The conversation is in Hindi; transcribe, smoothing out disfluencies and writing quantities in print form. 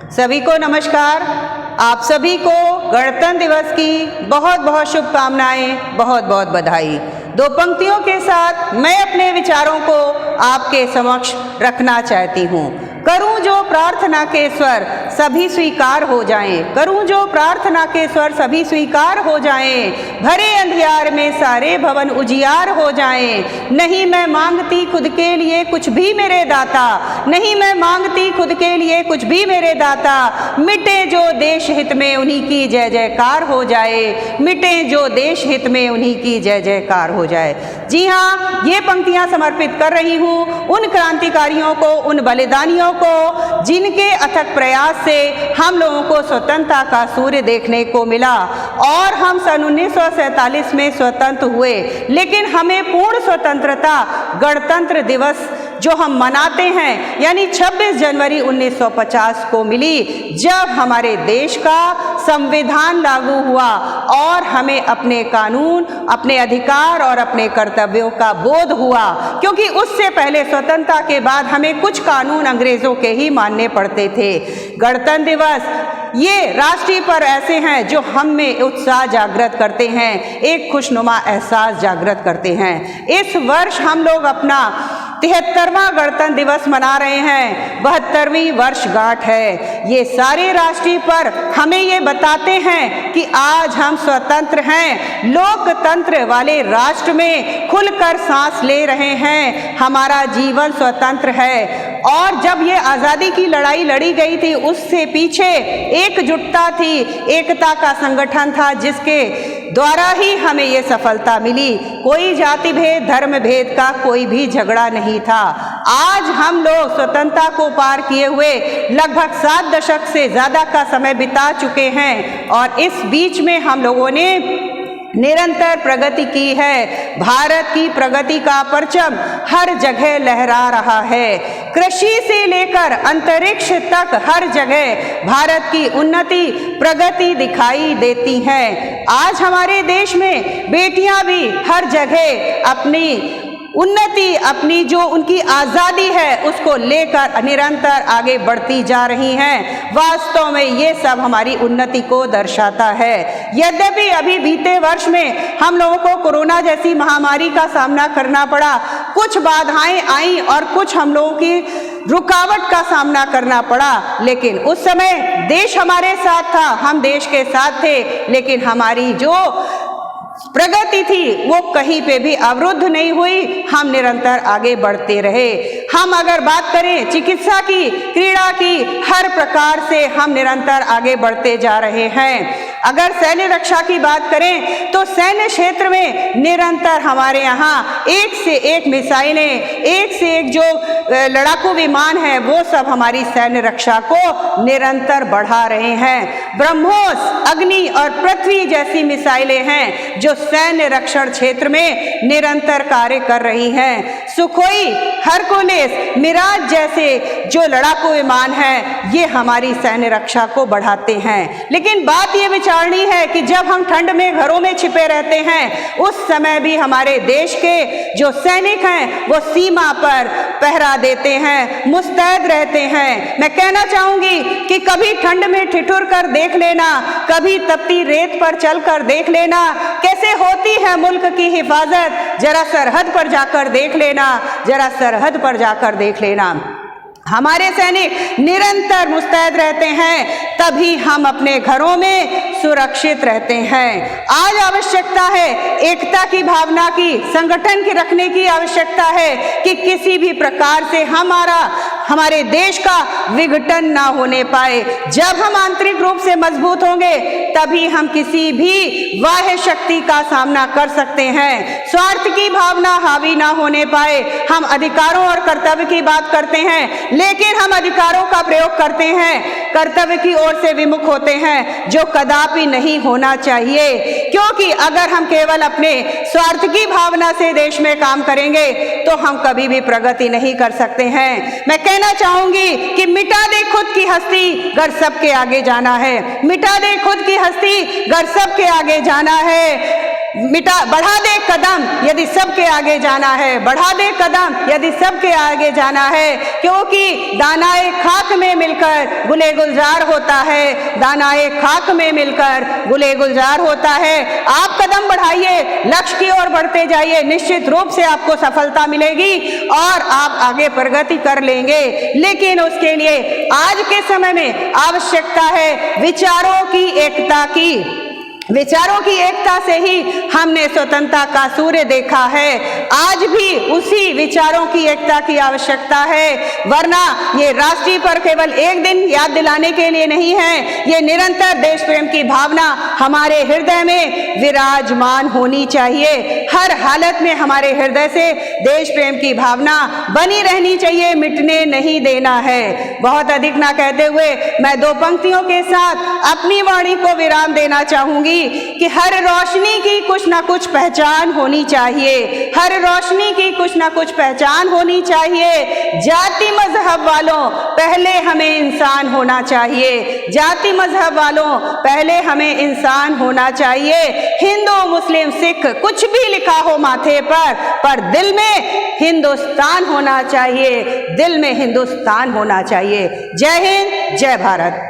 सभी को नमस्कार। आप सभी को गणतंत्र दिवस की बहुत बहुत शुभकामनाएं, बहुत बहुत बधाई। दो पंक्तियों के साथ मैं अपने विचारों को आपके समक्ष रखना चाहती हूँ। करूँ जो प्रार्थना के स्वर सभी स्वीकार हो जाएं, करूँ जो प्रार्थना के स्वर सभी स्वीकार हो जाएं, भरे अंधियार में सारे भवन उजियार हो जाएं। नहीं मैं मांगती खुद के लिए कुछ भी मेरे दाता, नहीं मैं मांगती खुद के लिए कुछ भी मेरे दाता, मिटे जो देश हित में उन्हीं की जय जयकार हो जाए, मिटे जो देश हित में उन्हीं की जय जयकार हो जाए। जी हाँ, ये पंक्तियां समर्पित कर रही हूँ उन क्रांतिकारियों को, उन बलिदानियों को जिनके अथक प्रयास से हम लोगों को स्वतंत्रता का सूर्य देखने को मिला और हम सन 1947 में स्वतंत्र हुए। लेकिन हमें पूर्ण स्वतंत्रता गणतंत्र दिवस जो हम मनाते हैं यानी 26 जनवरी 1950 को मिली, जब हमारे देश का संविधान लागू हुआ और हमें अपने कानून, अपने अधिकार और अपने कर्तव्यों का बोध हुआ। क्योंकि उससे पहले स्वतंत्रता के बाद हमें कुछ कानून अंग्रेजों के ही मानने पड़ते थे। गणतंत्र दिवस ये राष्ट्रीय पर्व ऐसे हैं जो हम में उत्साह जागृत करते हैं, एक खुशनुमा एहसास जागृत करते हैं। इस वर्ष हम लोग अपना 73वां गणतंत्र दिवस मना रहे हैं, 72वीं वर्षगांठ है। ये सारे राष्ट्रीय पर्व हमें ये बताते हैं कि आज हम स्वतंत्र हैं, लोकतंत्र वाले राष्ट्र में खुलकर सांस ले रहे हैं, हमारा जीवन स्वतंत्र है। और जब ये आज़ादी की लड़ाई लड़ी गई थी उससे पीछे एकजुटता थी, एकता का संगठन था जिसके द्वारा ही हमें ये सफलता मिली। कोई जाति भेद, धर्म भेद का कोई भी झगड़ा नहीं था। आज हम लोग स्वतंत्रता को पार किए हुए लगभग 7 दशक से ज़्यादा का समय बिता चुके हैं और इस बीच में हम लोगों ने निरंतर प्रगति की है। भारत की प्रगति का परचम हर जगह लहरा रहा है। कृषि से लेकर अंतरिक्ष तक हर जगह भारत की उन्नति, प्रगति दिखाई देती है। आज हमारे देश में बेटियां भी हर जगह अपनी उन्नति, अपनी जो उनकी आज़ादी है उसको लेकर निरंतर आगे बढ़ती जा रही हैं। वास्तव में ये सब हमारी उन्नति को दर्शाता है। यद्यपि अभी बीते वर्ष में हम लोगों को कोरोना जैसी महामारी का सामना करना पड़ा, कुछ बाधाएं आई और कुछ हम लोगों की रुकावट का सामना करना पड़ा, लेकिन उस समय देश हमारे साथ था, हम देश के साथ थे। लेकिन हमारी जो प्रगति थी वो कहीं पे भी अवरुद्ध नहीं हुई, हम निरंतर आगे बढ़ते रहे। हम अगर बात करें चिकित्सा की, क्रीड़ा की, हर प्रकार से हम निरंतर आगे बढ़ते जा रहे हैं। अगर सैन्य रक्षा की बात करें तो सैन्य क्षेत्र में निरंतर हमारे यहाँ एक से एक मिसाइलें, एक से एक जो लड़ाकू विमान है वो सब हमारी सैन्य रक्षा को निरंतर बढ़ा रहे हैं। ब्रह्मोस, अग्नि और पृथ्वी जैसी मिसाइलें हैं जो सैन्य रक्षण क्षेत्र में निरंतर कार्य कर रही हैं। सुखोई, हरकुलिस, मिराज जैसे जो लड़ाकू विमान हैं ये हमारी सैन्य रक्षा को बढ़ाते हैं। लेकिन बात ये विचारनी है कि जब हम ठंड में घरों में छिपे रहते हैं उस समय भी हमारे देश के जो सैनिक हैं वो सीमा पर पहरा देते हैं, मुस्तैद रहते हैं। मैं कहना चाहूंगी कि कभी ठंड में ठिठुर कर देख लेना, कभी तपती रेत पर चल कर देख लेना कैसे होती है मुल्क की हिफाजत। जरा सरहद पर जाकर देख लेना, जरा सरहद पर जाकर देख लेना। हमारे सैनिक निरंतर मुस्तैद रहते हैं, तभी हम अपने घरों में सुरक्षित रहते हैं। आज आवश्यकता है एकता की भावना की, संगठन की रखने की आवश्यकता है कि किसी भी प्रकार से हमारे देश का विघटन ना होने पाए। जब हम आंतरिक रूप से मजबूत होंगे तभी हम किसी भी बाह्य शक्ति का सामना कर सकते हैं। स्वार्थ की भावना हावी ना होने पाए। हम अधिकारों और कर्तव्य की बात करते हैं लेकिन हम अधिकारों का प्रयोग करते हैं, कर्तव्य की ओर से विमुख होते हैं, जो कदापि नहीं होना चाहिए। क्योंकि अगर हम केवल अपने स्वार्थ की भावना से देश में काम करेंगे तो हम कभी भी प्रगति नहीं कर सकते हैं। मैं कहना चाहूंगी कि मिटा दे खुद की हस्ती गर सबके आगे जाना है, मिटा दे खुद की हस्ती गर सबके आगे जाना है। बढ़ा दे कदम यदि सबके आगे जाना है, बढ़ा दे कदम यदि सबके आगे जाना है, क्योंकि दानाए खाक में मिलकर गुले गुलजार होता है, दानाए खाक में मिलकर गुले गुलजार होता है। आप कदम बढ़ाइए, लक्ष्य की ओर बढ़ते जाइए, निश्चित रूप से आपको सफलता मिलेगी और आप आगे प्रगति कर लेंगे। लेकिन उसके लिए आज के समय में आवश्यकता है विचारों की एकता की। विचारों की एकता से ही हमने स्वतंत्रता का सूर्य देखा है। आज भी उसी विचारों की एकता की आवश्यकता है, वरना ये राष्ट्रीय पर्व केवल एक दिन याद दिलाने के लिए नहीं है, ये निरंतर देश प्रेम की भावना हमारे हृदय में विराजमान होनी चाहिए। हर हालत में हमारे हृदय से देश प्रेम की भावना बनी रहनी चाहिए, मिटने नहीं देना है। बहुत अधिक ना कहते हुए मैं दो पंक्तियों के साथ अपनी वाणी को विराम देना चाहूंगी कि हर रोशनी की कुछ ना कुछ पहचान होनी चाहिए, हर रोशनी की कुछ ना कुछ पहचान होनी चाहिए। जाति मजहब वालों पहले हमें इंसान होना चाहिए, जाति मजहब वालों पहले हमें इंसान होना चाहिए। हिंदू मुस्लिम सिख कुछ भी लिखा हो माथे पर दिल में हिंदुस्तान होना चाहिए, दिल में हिंदुस्तान होना चाहिए। जय हिंद, जय भारत।